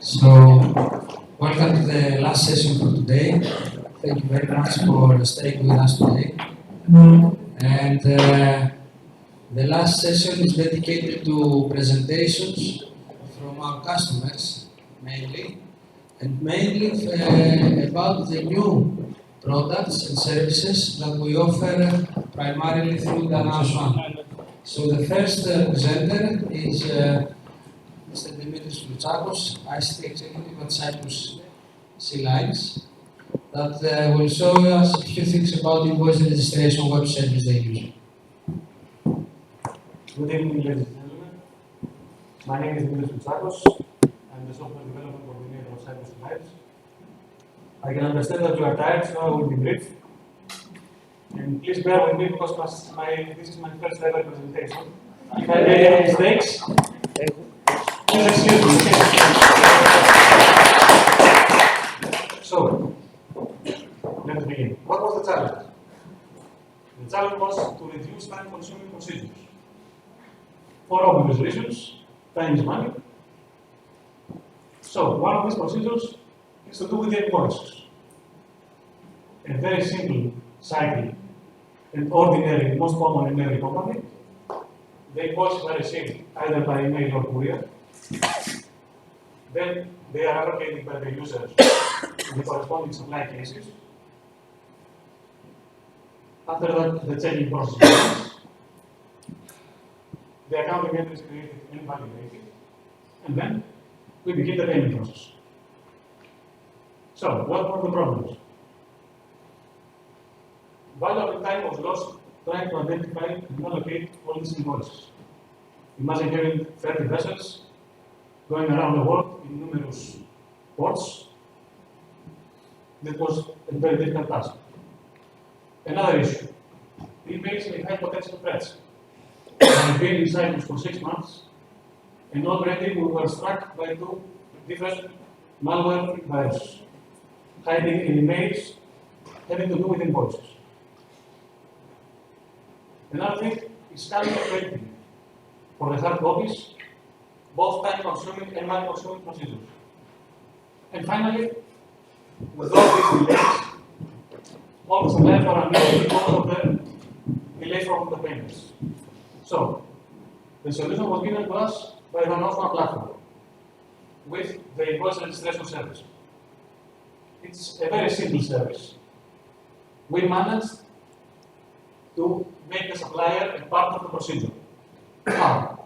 So, welcome to the last session for today. Thank you very much for staying with us today. And the last session is dedicated to presentations from our customers, mainly, and mainly about the new products and services that we offer primarily through Danaos One. So the first presenter is Mr. Dimitris Lutsakos, ICT Executive at Cyprus Sea Lines, that will show us a few things about the invoice registration web service they use. Good evening, ladies and gentlemen. My name is Dimitris Lutsakos. I'm the software development coordinator of Cyprus Sea Lines. I can understand that you are tired, so I will be brief. And please bear with me because this is my first ever presentation. If I made any mistakes, please excuse me. So, let's begin. What was the challenge? The challenge was to reduce time-consuming procedures. For obvious reasons, time is money. So, one of these procedures is to do with the invoices. A very simple cycle and ordinary, most common in every company. The invoices are received either by email or courier. Then they are allocated by the users to the corresponding supply cases. After that, the checking process begins. The accounting entry is created and validated. And then we begin the payment process. So, what were the problems? Valuable time was lost trying to identify and allocate all these invoices. Imagine having 30 vessels going around the world in numerous ports. That was a very difficult task. Another issue, emails may have potential threats. I've been in Cyprus for 6 months, and already we were struck by 2 different malware viruses, hiding in emails having to do with invoices. Another thing is scanning and printing for the hard copies, both time-consuming and money-consuming procedures. And finally, with all these delays, all the suppliers are unable because of the delays from the payments. So, the solution was given to us by the Danaos platform with the invoice registration service. It's a very simple service. We managed to make the supplier a part of the procedure. How?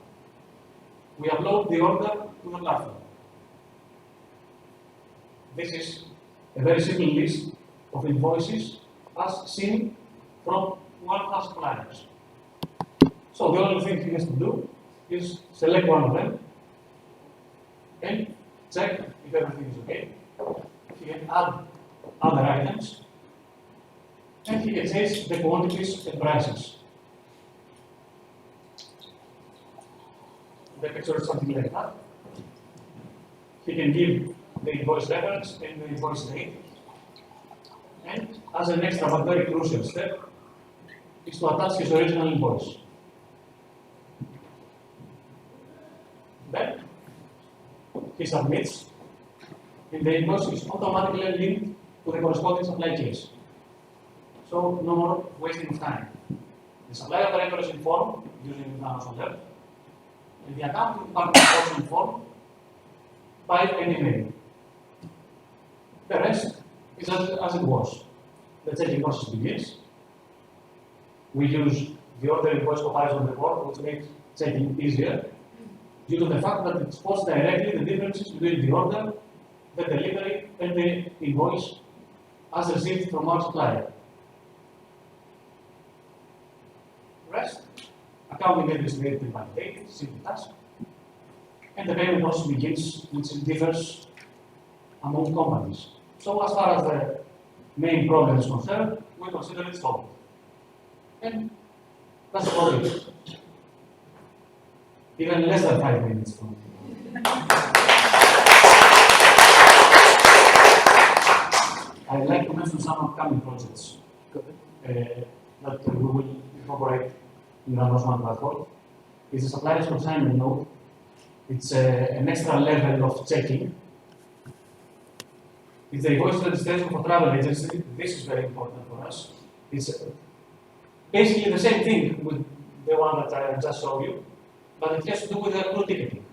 We upload the order to the platform. This is a very simple list of invoices as seen from one of our suppliers. So the only thing he has to do is select one of them and check if everything is okay. He can add other items and he can change the quantities and prices. The picture is something like that. He can give the invoice reference and the invoice date. And as an extra but very crucial step is to attach his original invoice. Then he submits and the invoice is automatically linked to the corresponding supply case. So no more wasting of time. The supply operator is informed using the Danaos alert, and the accounting department is also informed by an email. The rest is as it was. The checking process begins. We use the order invoice comparison report, which makes checking easier, due to the fact that it spots directly the differences between the order, the delivery, and the invoice as received from our supplier. Rest, accounting entries made to validate, simple task, and the payment process begins, which differs among companies. So as far as the main problem is concerned, we consider it solved. And that's about it. Even less than 5 minutes. I'd like to mention some upcoming projects that we will incorporate in the Danaos platform. It's a supplier's consignment node. It's an extra level of checking. It's the invoice registration for travel agency. This is very important for us. It's basically the same thing with the one that I just showed you, but it has to do with the crew ticketing.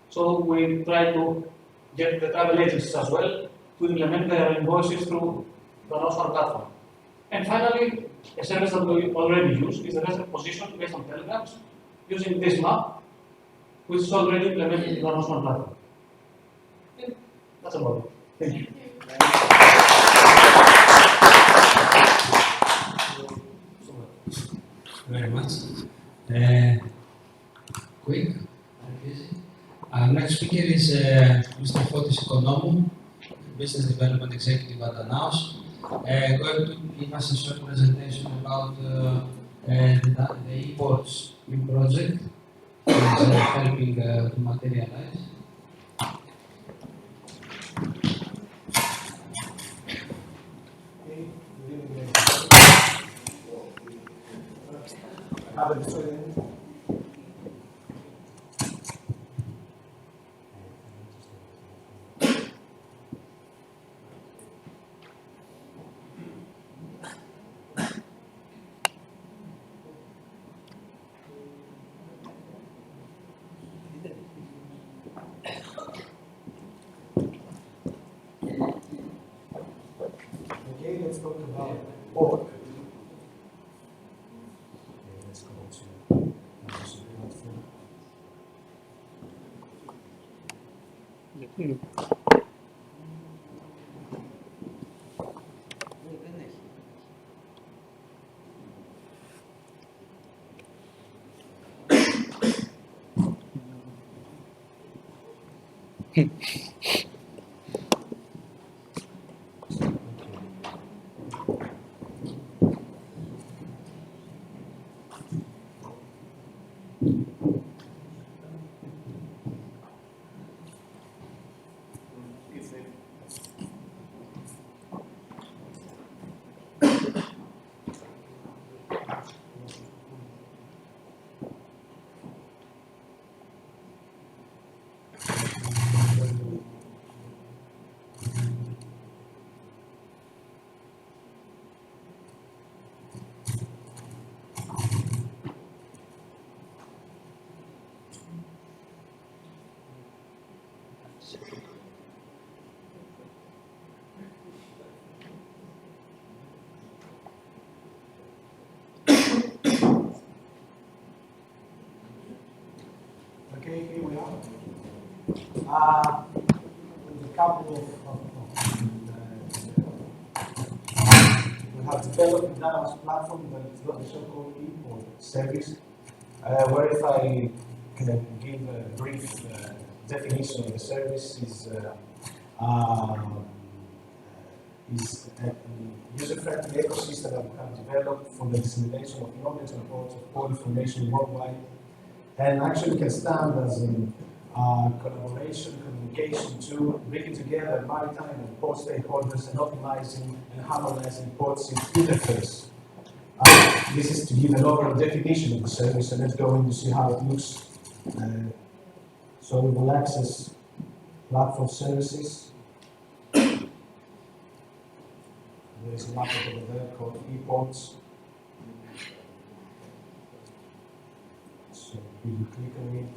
So we try to get the travel agencies as well to implement their invoices through the Danaos platform. And finally, a service that we already use is the vessel position based on telegrams using this map, which is already implemented in the Danaos platform. And that's about it. Thank you. Very much. Quick and easy. Our next speaker is Mr. Fotis Economou, Business Development Executive at Danaos, going to give us a short presentation about the e-ports new project, which is helping to materialize. Okay, let's talk about org. Okay, let's go to platform. With a couple we have developed a Danaos platform that is got the so-called import service, where if I can give a brief definition of the service is a user-friendly ecosystem that we have developed for the dissemination of knowledge and approach of all information worldwide, and actually can stand as an collaboration, communication tool, bringing together maritime and port stakeholders and optimizing and harmonizing ports interface. This is to give an overall definition of the service, and let's go in to see how it looks. So we will access platform services. There is a market over there called ePorts. So we will click on it.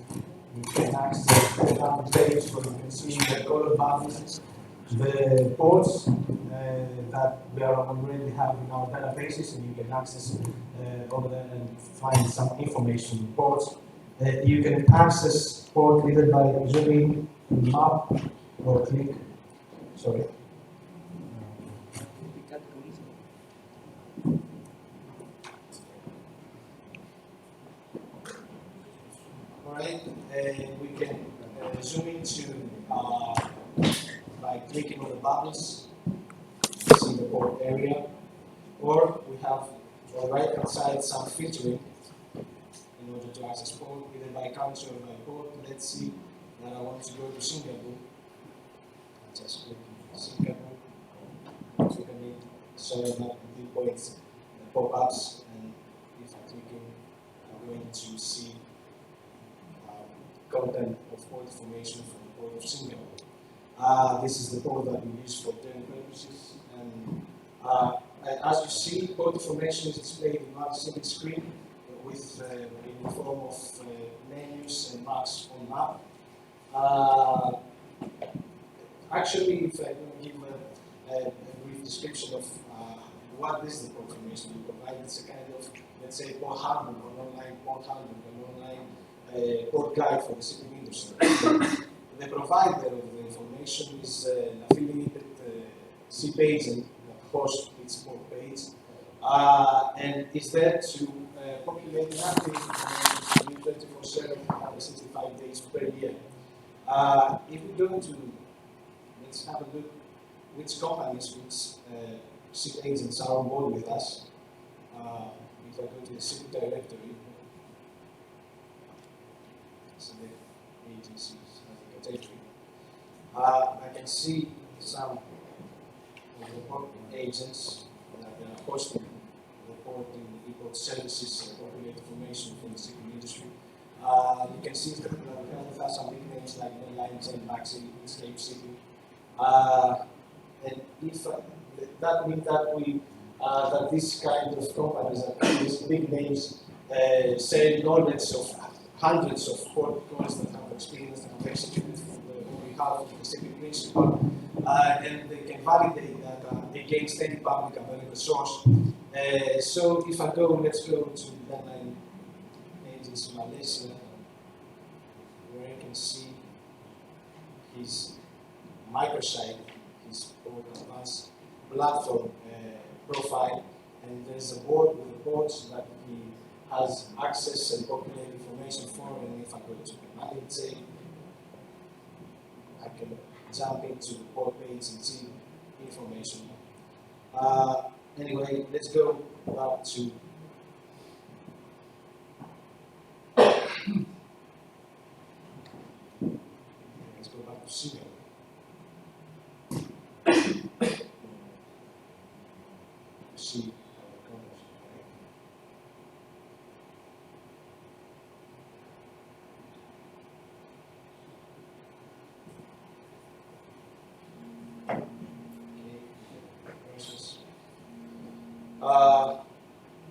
We can access the down page where you can see the color buttons, the ports that we are already have in our databases, and you can access over there and find some information in ports. You can access port either by zooming map or click. Sorry. Alright, we can zoom into by clicking on the buttons, see the port area, or we have on the right hand side some filtering in order to access port, either by country or by port. Let's see that I want to go to Singapore. I just click on Singapore, click on it, so that the points pop-ups, and if I click in, I'm going to see content of port information from the port of Singapore. This is the port that we use for training purposes, and as you see, port information is displayed in one single screen with in the form of menus and maps on map. Actually, if I can give a brief description of what is the port information we provide, it's a kind of, let's say, port handbook, an online port handbook, an online port guide for the shipping industry. The provider of the information is an affiliated C page and hosts its port page, and is there to populate and active information 24/7, 365 days per year. If we go to, let's have a look which companies, which ship agents are on board with us. If I go to the ship directory, so the agencies as a category, I can see some of the port agents that are hosting, reporting, report services, populate information from the shipping industry. You can see that we have some big names like Airlines and Maxi, Escape Shipping. And if that means that we that this kind of companies, these big names, sell knowledge of hundreds of port calls that have experience and have executed on behalf of the shipping principal, and they can validate that against any public available source. So if I go, let's go to the airline agency Malaysia, where I can see his microsite, his port advanced platform profile, and there's a board with the ports that he has access and populate information for, and if I go to the manager, I can jump into the port page and see information. Anyway, let's go back to Singapore. See how it goes.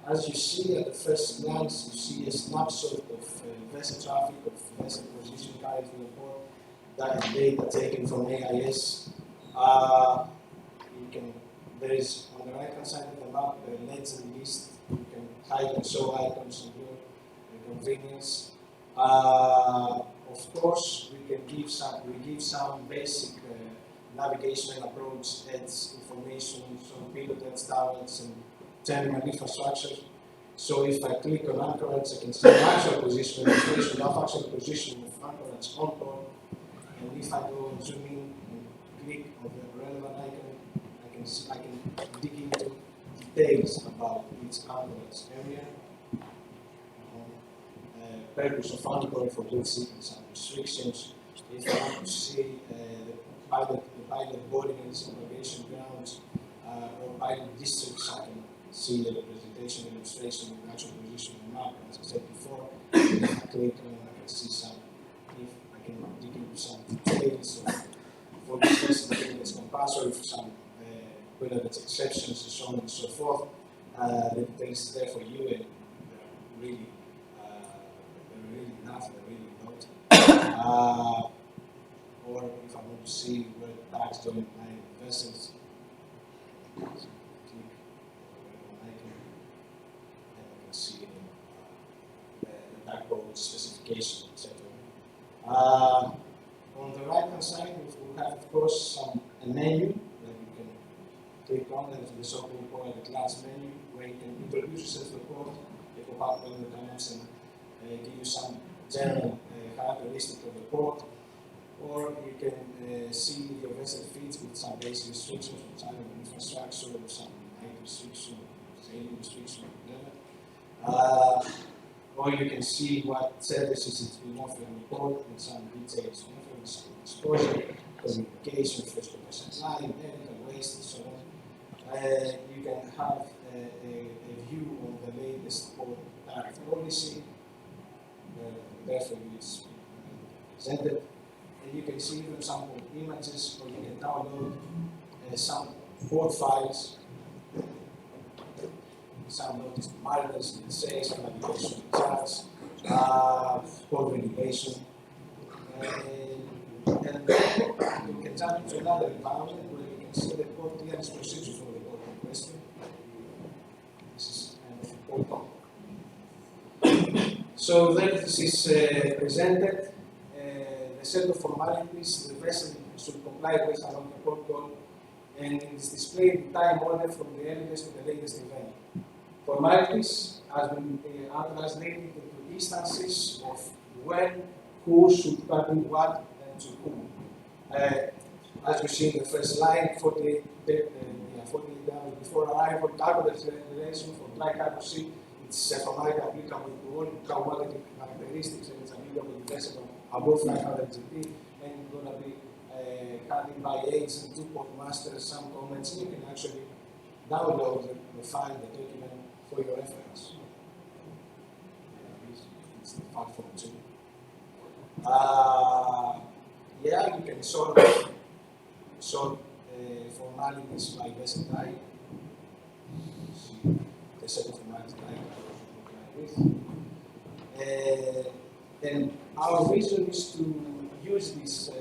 As you see at the first glance, you see a snapshot of vessel traffic, of vessel position currently on board. That is data taken from AIS. There is on the right hand side of the map a legend list. You can hide and show icons on your convenience. On Of course, we give some basic navigational approach, edge information, some payload edge towers and terminal infrastructure. So if I click on anchorage, I can see the actual position, illustration of actual position of anchorage on board. And if I go zoom in and click on the relevant icon, I can dig into details about each anchorage area. Purpose of anchoring for lead sequence and restrictions. If I want to see the pilot boarding and disembarkation grounds or pilot districts, I can see the representation and illustration of the actual position on the map. As I said before, if I click on it, I can see some, if I can dig into some details for this vessel, I think it's compulsory for some whether it's exceptions and so on and so forth. The details there for you, and really enough, they're really not. Or if I want to see where the tags join my vessels, click on icon, and I can see the tag code specification, etc. On the right hand side, we have, of course, a menu that you can click on. There's the so-called point class menu, where you can introduce yourself to the port, the pop-up menu comes and give you some general characteristic of the port, or you can see your vessel feeds with some basic restrictions, for example, infrastructure, or some height restriction, sailing restriction, whatever. Or you can see what services it's been offered on the port with some details on offerings, exposure, communication, first commercial line, medical waste, and so on. You can have a view on the latest port tariff policy. Therefore, it's presented. And you can see, for example, images, or you can download some port files, some notice markers, sales, navigation charts, port regulation. And then you can jump into another environment where you can see the port clearance procedure for the port in question. This is kind of important. So then this is presented, the set of formalities the vessel should comply with along the protocol, and it is displayed in time order from the earliest to the latest event. Formalities has been translated into instances of when, who should carry what, and to whom. As you see in the first line, 48 hours before arrival, cargo declaration for dry cargo ship. It's a formality applicable to all quality characteristics, and it's applicable to vessel above 500 GP, and it's going to be handled by agents and two port masters, some comments, and you can actually download the file, the document for your reference. It's the file form too. Yeah, you can sort formalities by vessel type. See the set of formalities and our vision is to use this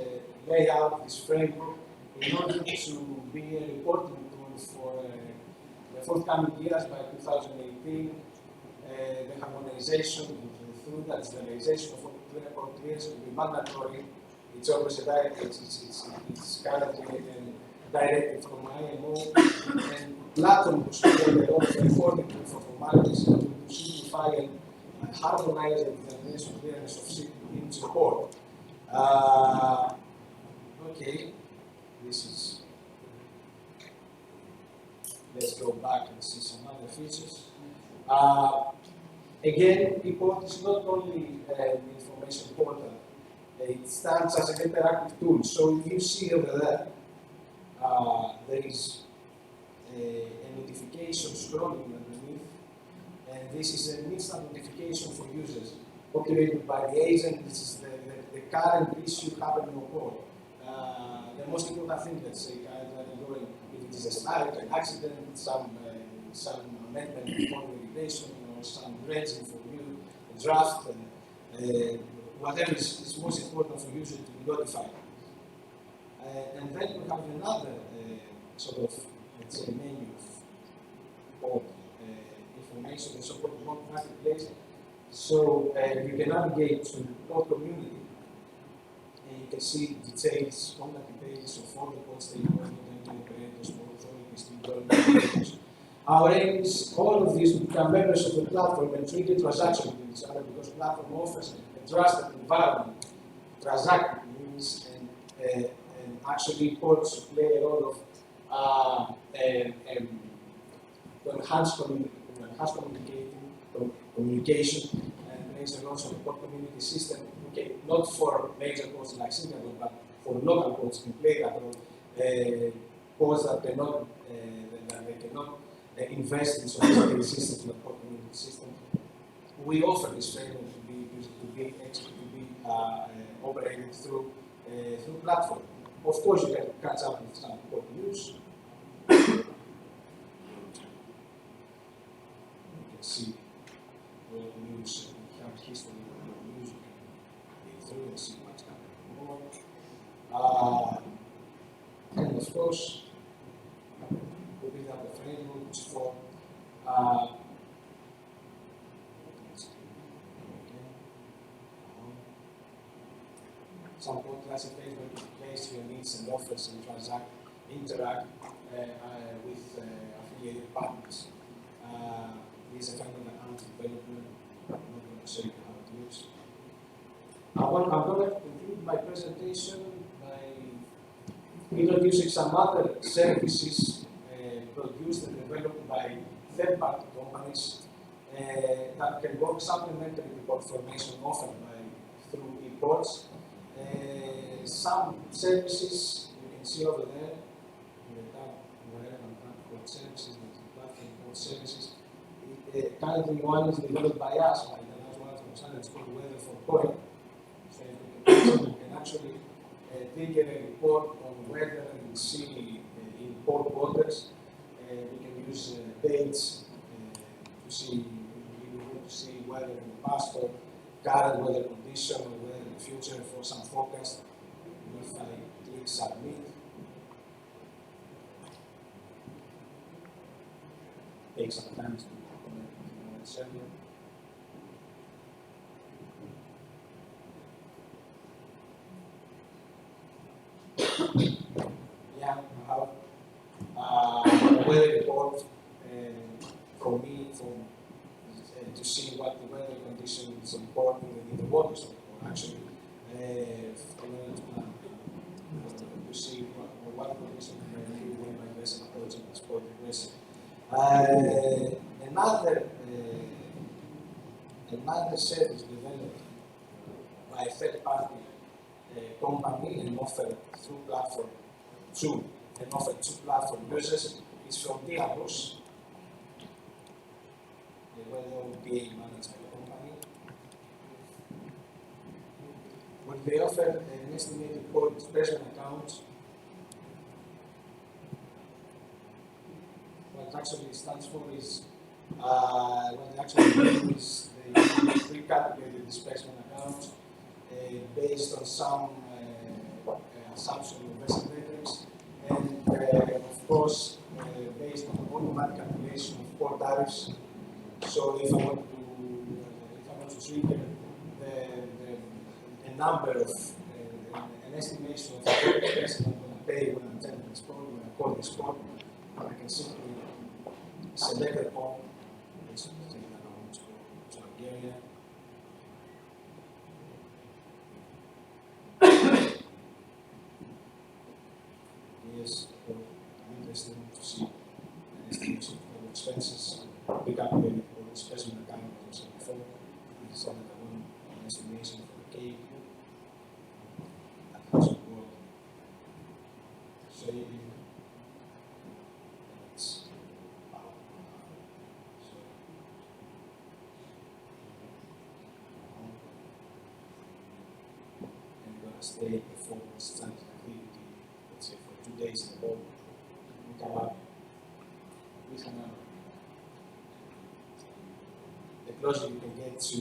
layout, this framework, in order to be a reporting tool for the forthcoming years by 2018. The harmonization through that standardization of all clearance will be mandatory. It's always a direct, it's currently directed from IMO, and Platon was created a lot of reporting tool for formalities to simplify and harmonize the determination clearance of ship into port. Okay, this is. Let's go back and see some other features. Again, ePort is not only an information portal, it stands as an interactive tool. So you see over there, there is a notification scrolling underneath, and this is an instant notification for users populated by the agent. This is the current issue happening on board. The most important thing, let's say, if it is a strike, an accident, some amendment before regulation, or some dredging for you, a draft, whatever is most important for users to be notified. And then we have another sort of, let's say, menu of information, the so-called marketplace. So you can navigate to port community, And you can see details, contact details of all the ports they know, the operators, port authorities, the operators. Our aim is all of these to become members of the platform and trigger transactions with each other because the platform offers a trusted environment. Transact means and actually ports play a role of to enhance communication and plays a role of the port community system. Okay, not for major ports like Singapore, but for local ports can play that role. Ports that cannot invest in sophisticated systems like port community system. We offer this framework to be operated through platform. Of course, you can catch up with some port news. You can see all the news, we have history of the news, you can read through and see what's happening more. And of course, we build up the frameworks for some port classifiers where you place your needs and offers and interact with affiliated partners. These are kind of account development. I'm not going to show you how to use. I'm going to conclude my presentation by introducing some other services produced and developed by third-party companies that can work supplementary to port formation offered through e-ports. Some services you can see over there in the tab relevant port services, platform port services. Currently, one is developed by us, by Danaos one from China. It's called Weather for Coin. So you can actually trigger a report on weather and see in port waters. We can use dates to see weather in the past or current weather condition or weather in the future for some forecast. If I click submit, takes some time to connect the server. Yeah, I have a weather report for me to see what the weather conditions important in the waters, or actually to see what conditions when my vessel approaching this port vessel. Another service developed by a third-party company and offered through platform two platform users is from Danaos, the well-known PA management company. When they offer an estimated port disbursement account, what actually stands for is what they actually do is they recalculate the disbursement account based on some assumption of vessel metrics, and of course based on automatic calculation of port tariffs. So if I want to trigger a number of an estimation of the price I'm going to pay when I'm telling this port, when I call this port, I can simply select a port. Let's take that on to Bulgaria. Yes, I'm interested to see an estimation of expenses. We calculated for the specimen account as I said before. We decided that one estimation for the K. That has to work. Saving. It's and we're going to stay before we start activity, let's say for 2 days in the boat. We come up with an hour. The closer you can get to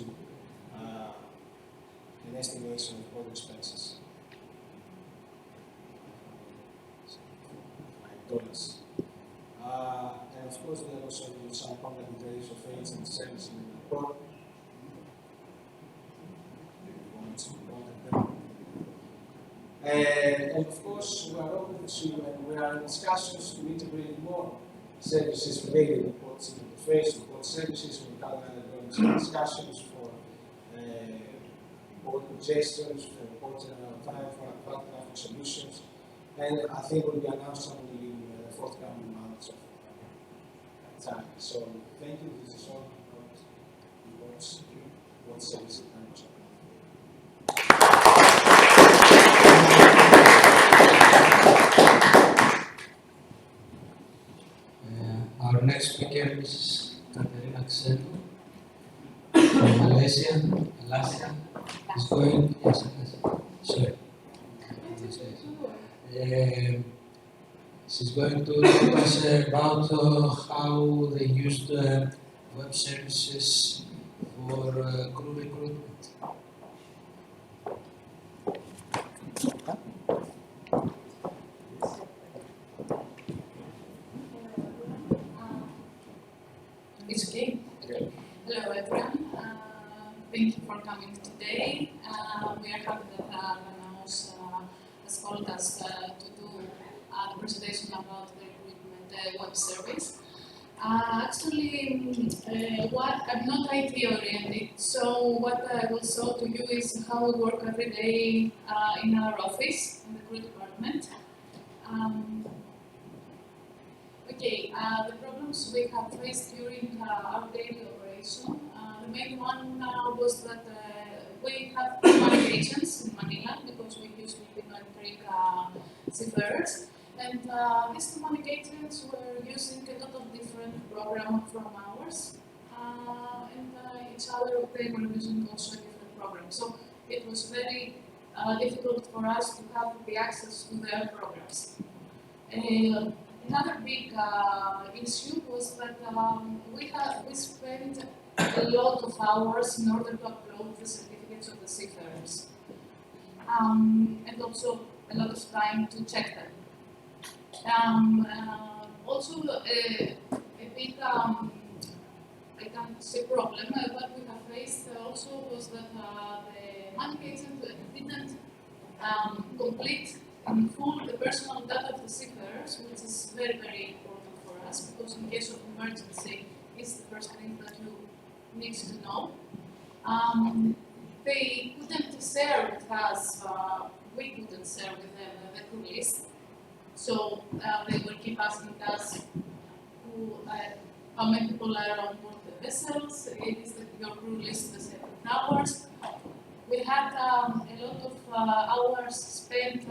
an estimation of all expenses. $5. And of course, we also do some contact details of rates and services in the report. If you want to contact them. And of course, we are open to, and we are in discussions to integrate more services related to port interface, to port services. We have undergone some discussions for port congestions, for port traffic solutions, and I think will be announced some in the forthcoming months of time. So thank you. This is all about what services and our next speaker is Katerina Xeto from Malaysia. Alaska is going. Yes, sorry. She's going to tell us about how they used web services for crew recruitment. It's okay. Okay. Hello everyone. Thank you for coming today. We are happy that Danaos has called us to do the presentation about the recruitment web service. I'm not IT oriented, so what I will show to you is how we work every day in our office, in the crew department. The problems we have faced during our daily operation, the main one was that we have communications in Manila because we usually take seafarers, and these communications were using a lot of different programs from ours, and each other they were using also a different program. So it was very difficult for us to have the access to their programs. Another big issue was that we spent a lot of hours in order to upload the certificates of the seafarers, and also a lot of time to check them. Also, a big I can't say problem, what we have faced also was that the mandates didn't complete in full the personal data of the seafarers, which is very, very important for us because in case of emergency, it's the first thing that you need to know. They couldn't share with us, we couldn't share with them the crew list, so they will keep asking us how many people are on board the vessels, is your crew list the same with ours. We had a lot of hours spent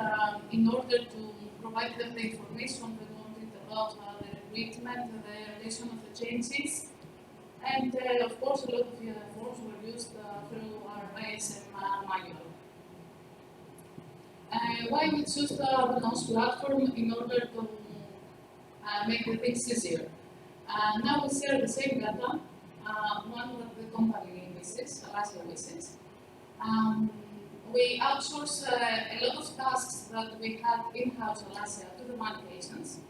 in order to provide them the information they wanted about the recruitment, the relation of the changes, and of course a lot of forms were used through our ISM manual. Why we choose the Danaos platform in order to make the things easier? Now we share the same data, one that the company uses, Alaska uses. We outsource a lot of tasks that we had in-house Alaska to the mandations.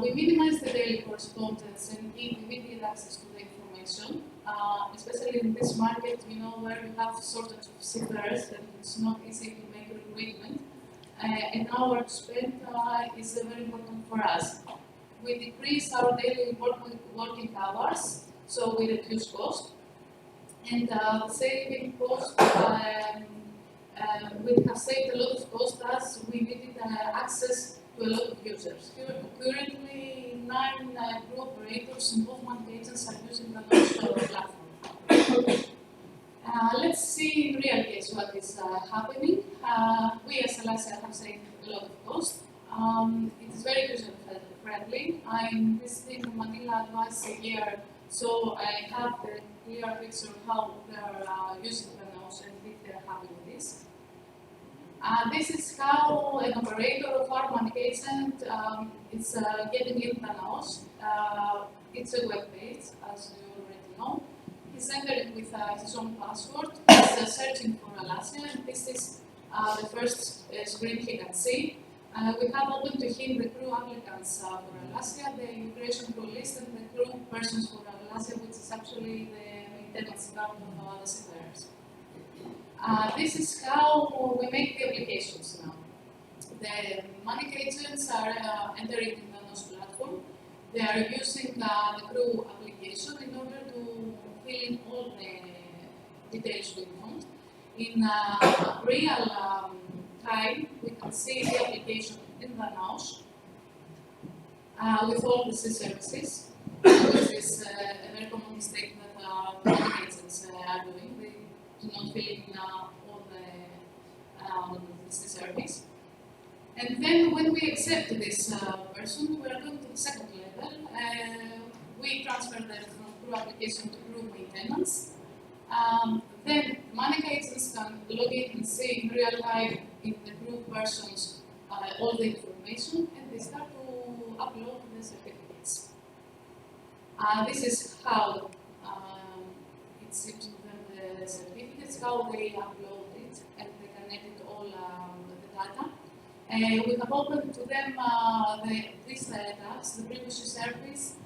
We minimize the daily correspondence and give immediate access to the information, especially in this market, where we have shortage of seafarers and it's not easy to make recruitment. An hour spent is very important for us. We decrease our daily working hours, so we reduce cost. And saving cost, we have saved a lot of cost as we needed access to a lot of users. Currently, 9 crew operators in both mandations are using the Danaos platform. Let's see in real case what is happening. We as Alaska have saved a lot of cost. It is very user-friendly. I'm visiting Manila twice a year, so I have a clear picture of how they are using Danaos and if they are happy with this. This is how an operator of our management is getting in Danaos. It's a web page, as you already know. He's entering with his own password. He's searching for Alaska, and this is the first screen he can see. We have opened to him the crew applicants for Alaska, the immigration crew list, and the crew persons for Alaska, which is actually the maintenance part of the seafarers. This is how we make the applications now. the money agents are entering the Danaos platform. They are using the crew application in order to fill in all the details we want. In real time, we can see the application in Danaos with all the C services, which is a very common mistake that money agents are doing. They do not fill in all the C service. And then when we accept this person, we are going to the second level. We transfer them from crew application to crew maintenance. Then money agents can log in and see in real time in the crew persons all the information, and they start to upload the certificates. This is how it seems to them the certificates, how they upload it, and they can edit all the data. We have opened to them these tabs, the privacy service,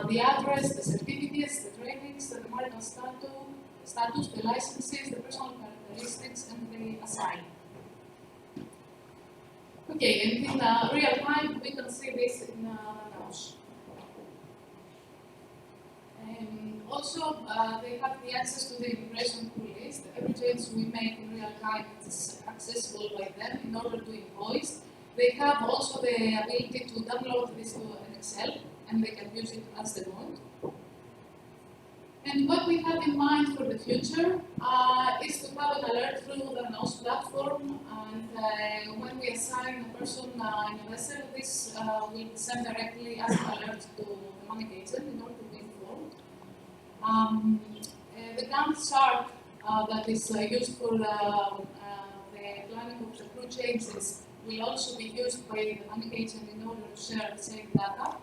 the address, the certificates, the trainings, the marital status, the licenses, the personal characteristics, and the assign. Okay, and in real time, we can see this in Danaos. Also, they have the access to the immigration pool list. Every change we make in real time is accessible by them in order to invoice. They have also the ability to download this to an Excel, and they can use it as they want. And what we have in mind for the future is to have an alert through the Danaos platform, and when we assign a person in a vessel, this will be sent directly as an alert to the money agent in order to be informed. The Gantt chart that is used for the planning of the crew changes will also be used by the money agent in order to share the same data.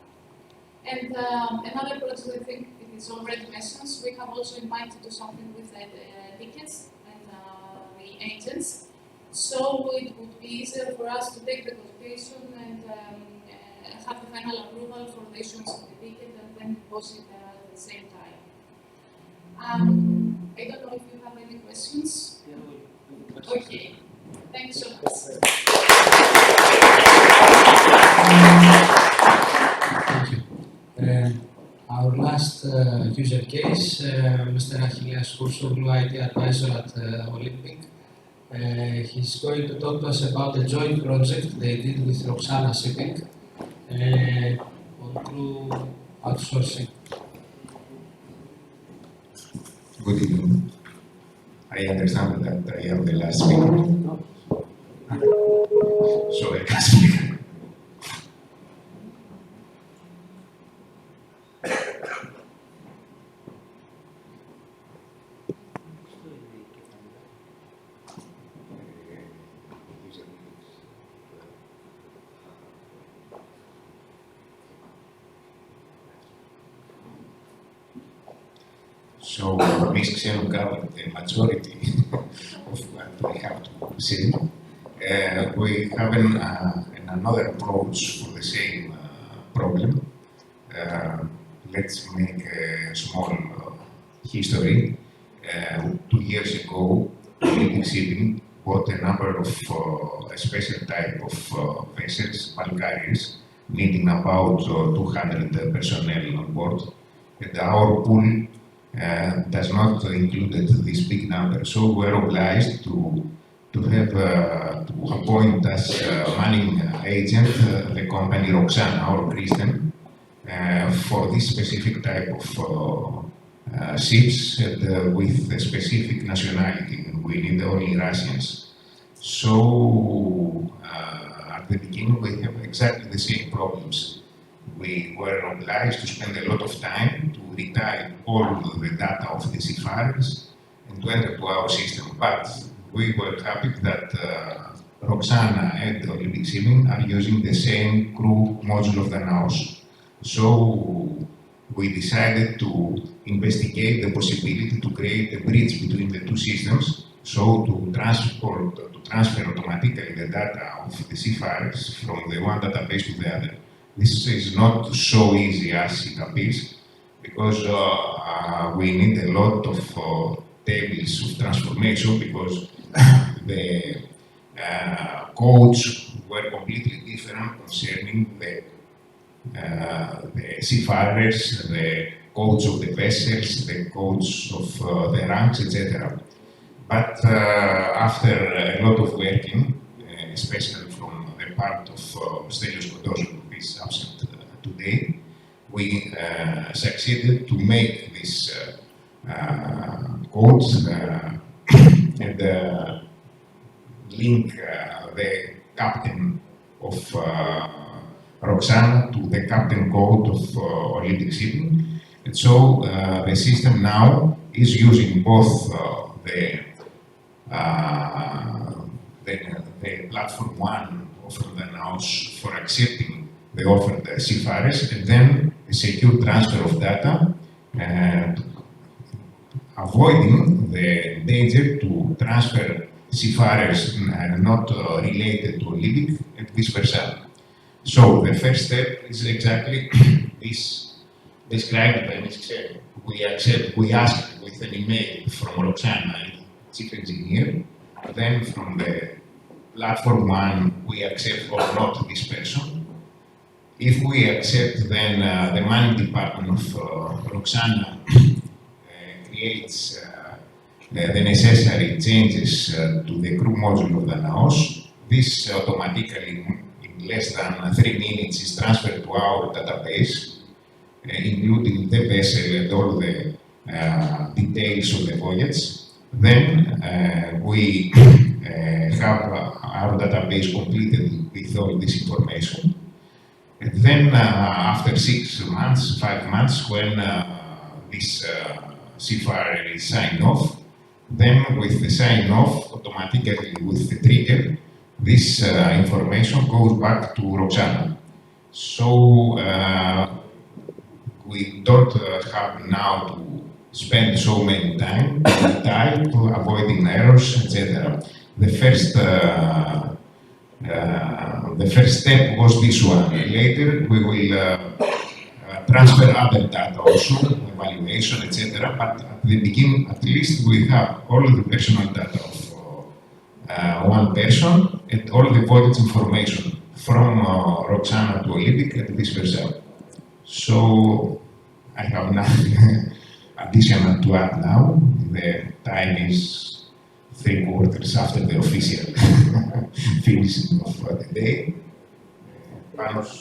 And another project, I think it is already mentioned, we have also in mind to do something with the tickets and the agents. So it would be easier for us to take the quotation and have the final approval for the issuance of the ticket and then post it at the same time. I don't know if you have any questions. Okay, thanks so much. Thank you. Our last user case, Mr. Achilleas Koursoglou, IT advisor at Olympic. He's going to talk to us about a joint project they did with Roxana Shipping on crew outsourcing. Good evening. I understand that I am the last speaker, so I can speak. So, Ms. Xenon covered the majority of what I have to say. We have another approach for the same problem. Let's make a small history. 2 years ago, Olympic Shipping bought a number of a special type of vessels, bulk carriers, needing about 200 personnel on board. And our pool does not include this big number, so we're obliged to have to appoint as manning agent the company Roxana or Kristen for this specific type of ships with a specific nationality. We need only Russians. So at the beginning we have exactly the same problems. We were obliged to spend a lot of time to retype all the data of the seafarers and to enter to our system. But we were happy that Roxana and Olympic Shipping are using the same crew module of Danaos. So we decided to investigate the possibility to create a bridge between the two systems, so to transfer automatically the data of the seafarers from the one database to the other. This is not so easy as it appears, because we need a lot of tables of transformation, because the codes were different concerning the seafarers, the codes of the vessels, the codes of the ranks, etc. But after a lot of working, especially from the part of Stelios Kotosos, who is absent today, we succeeded to make this codes and link the captain of Roxana to the captain code of Olympic shipping. And so the system now is using both the platform one offered Danaos for accepting the offered seafarers, and then a secure transfer of data, and avoiding the danger to transfer seafarers not related to Olympic and vice versa. So the first step is exactly this described by Ms. Xer. We ask with an email from Roxana, chief engineer, then from the platform one, we accept or not this person. If we accept, then the managing department of Roxana creates the necessary changes to the crew module of Danaos. This automatically, in less than 3 minutes, is transferred to our database, including the vessel and all the details of the voyage. Then we have our database completed with all this information. And then after 6 months, 5 months, when this seafarer is signed off, then with the sign off, automatically with the trigger, this information goes back to Roxana. So we don't have now to spend so many time avoiding errors, etc. The first step was this one. Later we will transfer other data also, evaluation, etc. But at the beginning, at least, we have all the personal data of one person and all the voyage information from Roxana to Olympic and vice versa. So I have nothing additional to add now. The time is 3/4 after the official finishing of the day. Panos.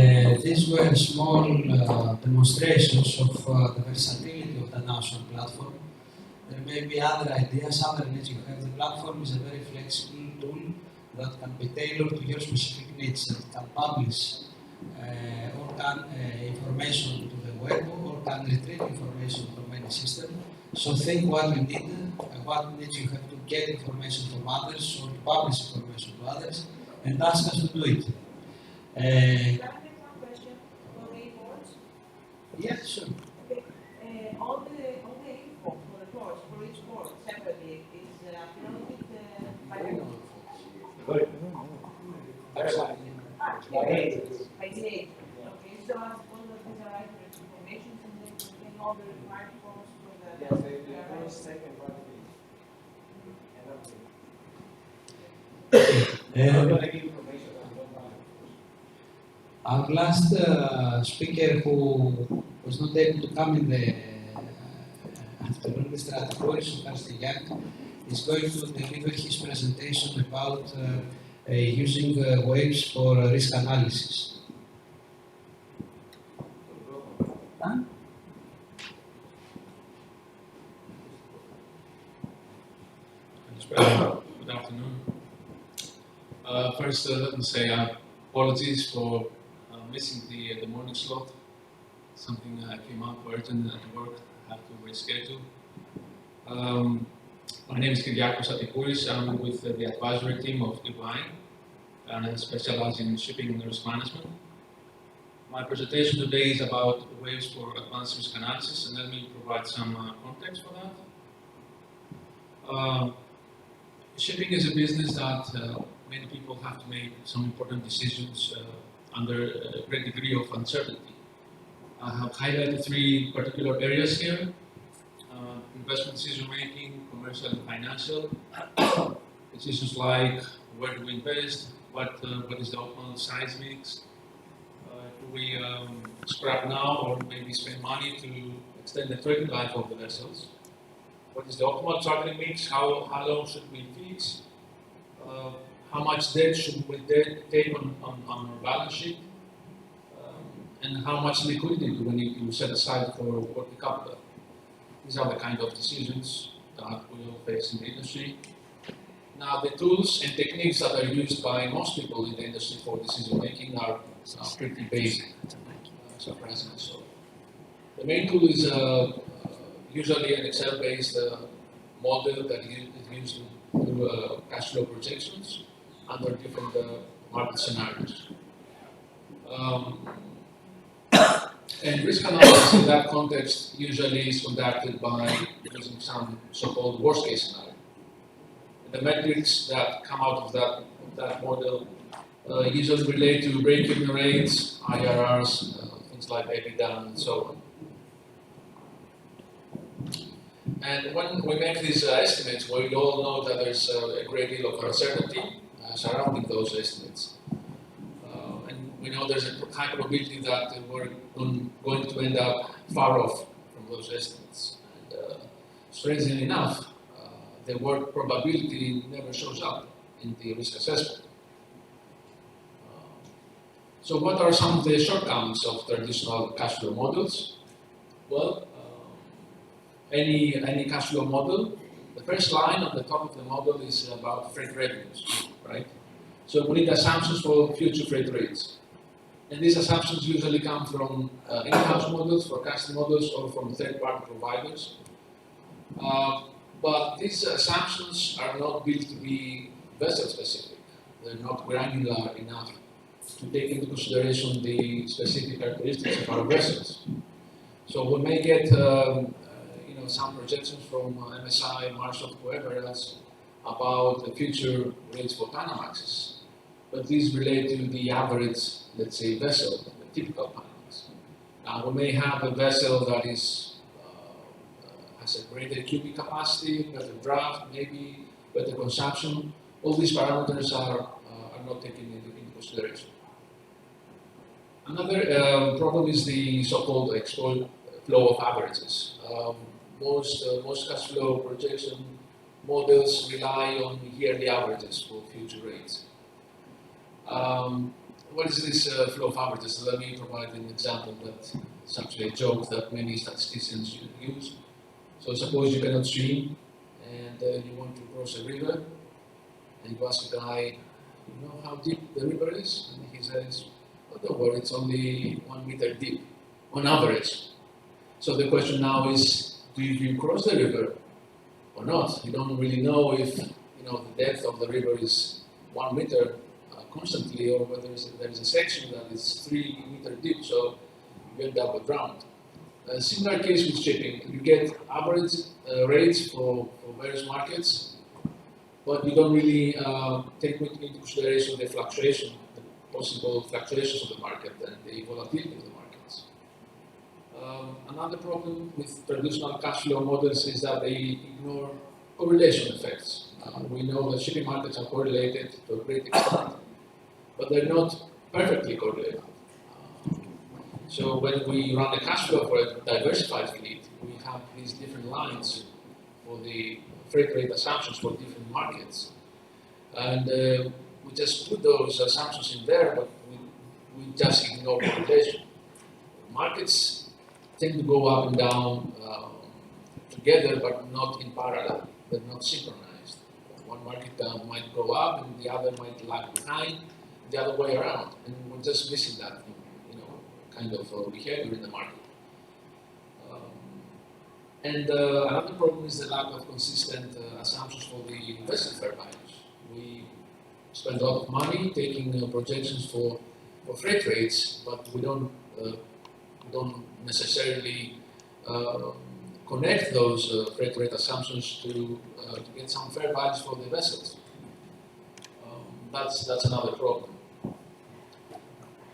And these were small demonstrations of the versatility of the national platform. There may be other ideas, other needs you have. The platform is a very flexible tool that can be tailored to your specific needs and can publish or can information to the web or can retrieve information from any system. So think what you need, what needs you have to get information from others or to publish information to others, and ask us to do it. Can I make one question for the reports? Yes, sure. Okay. All the info for the ports, for each port separately, is uploaded by who? By the agent. Okay, so as all of these are accurate information, and then contain all the required forms for the. Yes, they first, second, part of it. Our last speaker who was not able to come in the afternoon, Mr. Atakoris Kastiyak, is going to deliver his presentation about using waves for risk analysis. Huh? Good afternoon. First, let me say apologies for missing the morning slot. Something came up urgent at work. I have to reschedule. My name is Kyriakos Atikouris. I'm with the advisory team of Divine, and I specialize in shipping and risk management. My presentation today is about waves for advanced risk analysis, and let me provide some context for that. Shipping is a business that many people have to make some important decisions under a great degree of uncertainty. I have highlighted 3 particular areas here. investment decision making, commercial and financial. Decisions like where do we invest, what is the optimal size mix, do we scrap now or maybe spend money to extend the trading life of the vessels? What is the optimal chartering mix? How long should we fix? How much debt should we take on our balance sheet? And how much liquidity do we need to set aside for working capital? These are the kind of decisions that we all face in the industry. Now, the tools and techniques that are used by most people in the industry for decision making are pretty basic, surprisingly so. The main tool is usually an Excel-based model that is used to do cash flow projections under different market scenarios. And risk analysis in that context usually is conducted by using some so-called worst-case scenario. The metrics that come out of that model usually relate to break-even rates, IRRs, things like EBITDA, and so on. And when we make these estimates, we all know that there's a great deal of uncertainty surrounding those estimates. And we know there's a high probability that we're going to end up far off from those estimates. And strangely enough, the word probability never shows up in the risk assessment. So what are some of the shortcomings of traditional cash flow models? Well, any cash flow model, the first line on the top of the model is about freight revenues, right? So we need assumptions for future freight rates. And these assumptions usually come from in-house models, forecasting models, or from third-party providers. But these assumptions are not built to be vessel-specific. They're not granular enough to take into consideration the specific characteristics of our vessels. So we may get some projections from MSI, Marshall, whoever else about the future rates for Panamaxes. But these relate to the average, let's say, vessel, the typical Panamax. Now we may have a vessel that is has a greater cubic capacity, better draft, maybe better consumption. All these parameters are not taken into consideration. Another problem is the so-called flow of averages. Most cash flow projection models rely on yearly averages for future rates. What is this flow of averages? Let me provide an example that is actually a joke that many statisticians use. So suppose you cannot swim and you want to cross a river, and you ask a guy, you know how deep the river is? And he says, oh, don't worry, it's only 1 meter deep, on average. So the question now is, do you cross the river or not? You don't really know if the depth of the river is 1 meter constantly, or whether there is a section that is 3 meters deep, so you end up drowned. A similar case with shipping. You get average rates for various markets, but you don't really take into consideration the possible fluctuations of the market and the volatility of the markets. Another problem with traditional cash flow models is that they ignore correlation effects. We know that shipping markets are correlated to a great extent, but they're not perfectly correlated. So when we run the cash flow for a diversified fleet, we have these different lines for the freight rate assumptions for different markets. And we just put those assumptions in there, but we just ignore correlation. Markets tend to go up and down together, but not in parallel. They're not synchronized. One market might go up, and the other might lag behind, the other way around. And we're just missing that, kind of behavior in the market. Another problem is the lack of consistent assumptions for the vessel fair values. We spend a lot of money taking projections for freight rates, but we don't necessarily connect those freight rate assumptions to get some fair values for the vessels. That's another problem.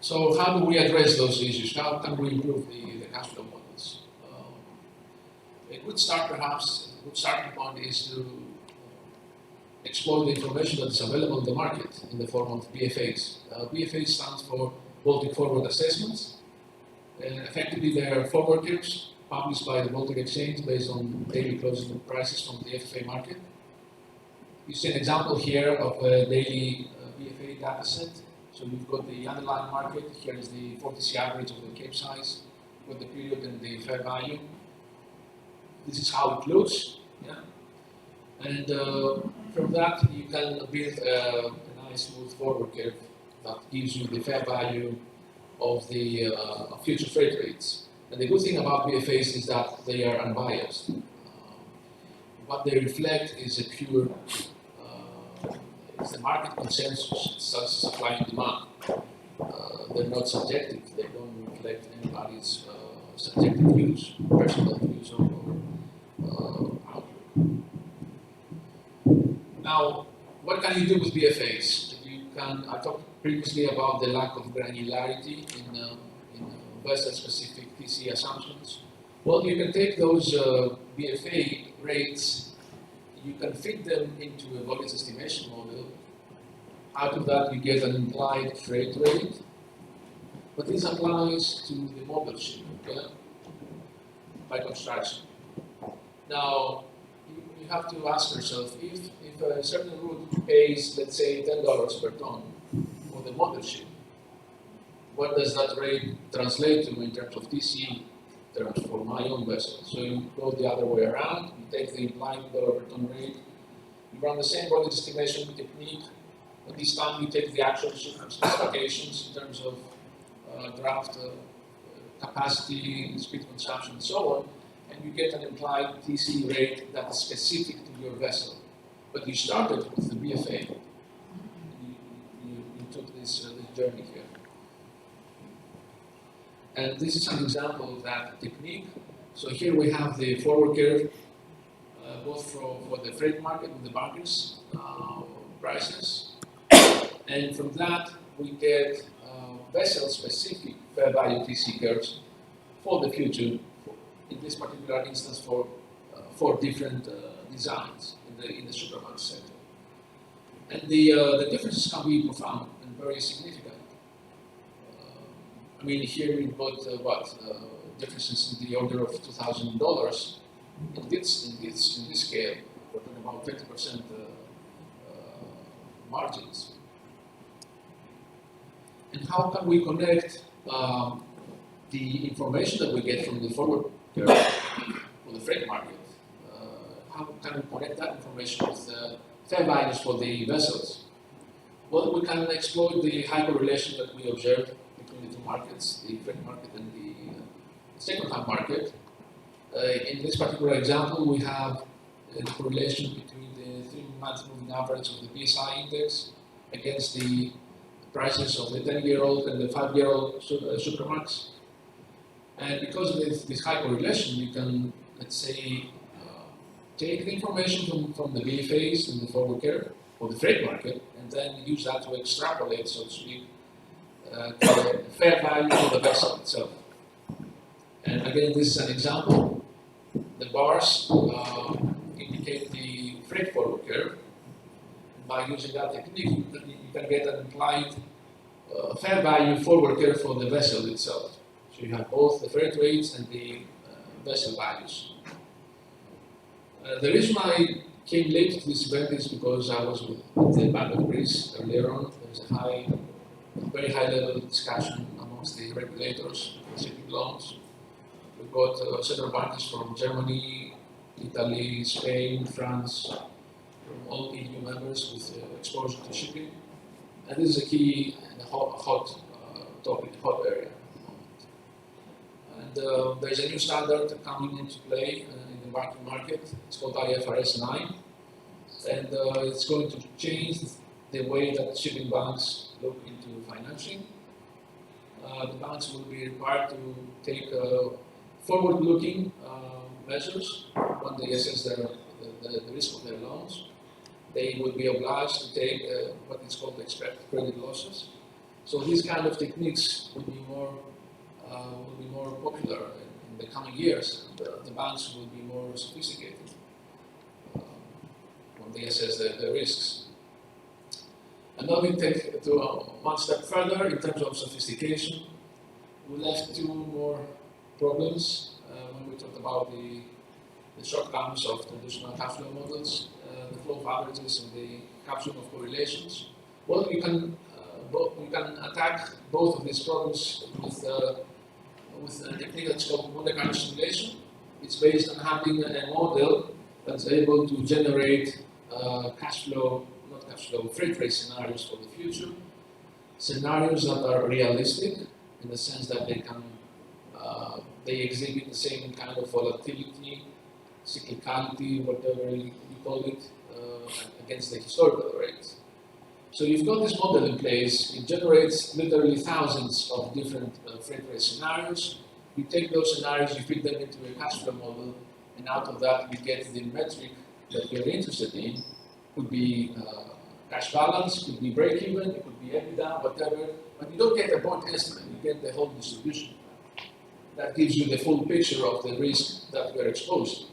So how do we address those issues? How can we improve the cash flow models? a good start, perhaps, a good starting point is to explore the information that is available in the market in the form of BFAs. BFA stands for Baltic Forward Assessments. Effectively, they are forward curves published by the Baltic Exchange based on daily closing prices from the FFA market. You see an example here of a daily BFA data set. So you've got the underlying market, here is the 40C average of the cape size, you've got the period and the fair value. This is how it looks. Yeah? And from that, you can build a nice smooth forward curve that gives you the fair value of the future freight rates. And the good thing about BFAs is that they are unbiased. What they reflect is a pure, it's the market consensus, such as supply and demand. They're not subjective, they don't reflect anybody's subjective views, personal views or outlook. Now, what can you do with BFAs? I talked previously about the lack of granularity in vessel-specific TC assumptions. Well, you can take those BFA rates, you can fit them into a voyage estimation model. Out of that, you get an implied freight rate, but this applies to the model ship, okay, by construction. Now, you have to ask yourself, if a certain route pays, let's say, $10 per ton for the model ship, what does that rate translate to in terms of TC terms for my own vessel? So you go the other way around, you take the implied dollar per ton rate, you run the same voyage estimation technique, but this time you take the actual specifications in terms of draft capacity, speed consumption, and so on, and you get an implied TC rate that is specific to your vessel. But you started with the BFA. You took this journey here. And this is an example of that technique. So here we have the forward curve, both for the freight market and the bunkers prices. And from that, we get vessel-specific fair value TC curves for the future, in this particular instance for 4 different designs in the Supramax sector. And the differences can be profound and very significant. I mean, here we've got differences in the order of $2,000 in this scale. We're talking about 20% margins. And how can we connect the information that we get from the forward curve for the freight market? How can we connect that information with fair values for the vessels? Well, we can exploit the high correlation that we observed between the two markets, the freight market and the second-hand market. In this particular example, we have the correlation between the 3-month moving average of the PSI index against the prices of the 10-year-old and the 5-year-old Supramax. And because of this high correlation, you can, let's say, take the information from the BFAs and the forward curve for the freight market, and then use that to extrapolate, so to speak, the fair value of the vessel itself. And again, this is an example. The bars indicate the freight forward curve. And by using that technique, you can get an implied fair value forward curve for the vessel itself. So you have both the freight rates and the vessel values. The reason I came late to this event is because I was with the Bank of Greece earlier on. There's a very high level discussion amongst the regulators for shipping loans. We've got several bankers from Germany, Italy, Spain, France, from all EU members with exposure to shipping. And this is a key and a hot topic, hot area. And there's a new standard coming into play in the banking market. It's called IFRS 9. And it's going to change the way that shipping banks look into financing. The banks will be required to take forward-looking measures when they assess the risk of their loans. They will be obliged to take what is called expected credit losses. So these kind of techniques will be more popular in the coming years, the banks will be more sophisticated when they assess the risks. And now we take to one step further in terms of sophistication. We left two more problems when we talked about the shortcomings of traditional cash flow models, the flow of averages and the capturing of correlations. Well, you can attack both of these problems with a technique that's called Monte Carlo simulation. It's based on having a model that's able to generate freight rate scenarios for the future, scenarios that are realistic in the sense that they exhibit the same kind of volatility, cyclicality, whatever you call it, against the historical rates. So you've got this model in place, it generates literally thousands of different freight rate scenarios. You take those scenarios, you feed them into a cash flow model, and out of that you get the metric that you're interested in. Could be cash balance, could be break even, it could be EBITDA, whatever, but you don't get a point estimate, you get the whole distribution. That gives you the full picture of the risk that you're exposed to.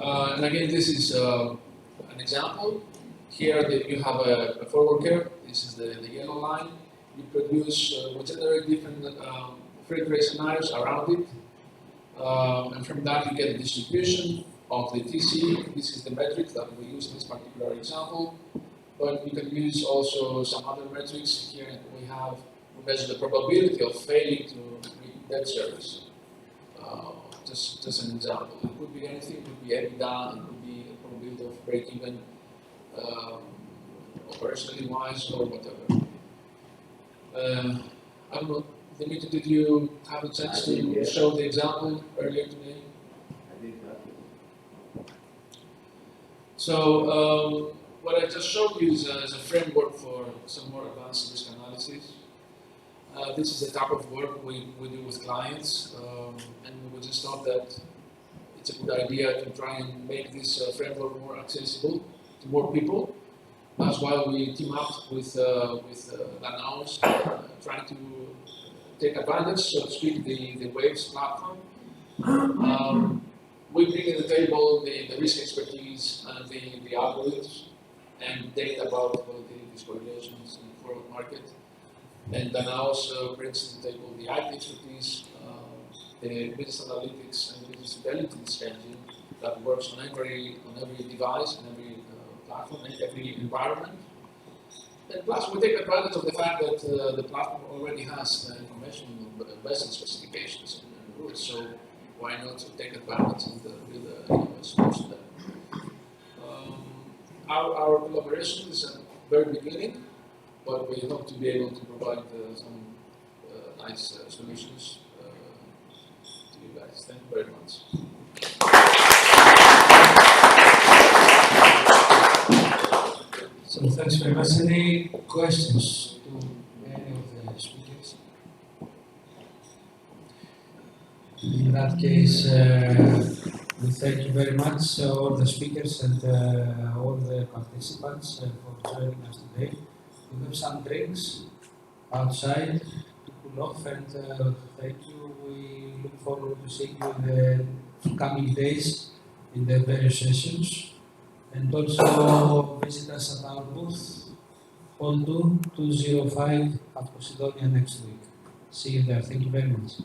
And again, this is an example. Here you have a forward curve. This is the yellow line. You we generate different freight rate scenarios around it. And from that you get a distribution of the TC. This is the metric that we use in this particular example. But you can use also some other metrics. Here we measure the probability of failing to meet debt service. Just an example. It could be anything, it could be EBITDA, it could be a probability of break-even, operationally wise, or whatever. I don't know, Dimitri, did you have a chance to show the example earlier today? I did not. So, what I just showed you is a framework for some more advanced risk analysis. This is the type of work we do with clients, and we just thought that it's a good idea to try and make this framework more accessible to more people. That's why we team up with Danaos, trying to take advantage, so to speak, the Waves platform. We bring to the table the risk expertise and the algorithms and data about volatilities, correlations in the forward market. And Danaos brings to the table the IT expertise, the business analytics and business intelligence engine that works on every device, on every platform, and every environment. And plus, we take advantage of the fact that the platform already has information on vessel specifications and rules. So why not take advantage and build a solution there? Our collaboration is at the very beginning, but we hope to be able to provide some nice solutions to you guys. Thank you very much. So thanks very much. Any questions to any of the speakers? In that case, we thank you very much, all the speakers and all the participants for joining us today. We have some drinks outside to cool off, and thank you. We look forward to seeing you in the coming days in the various sessions. And also visit us at our booth, Hall 2, 205 at Posidonia next week. See you there. Thank you very much.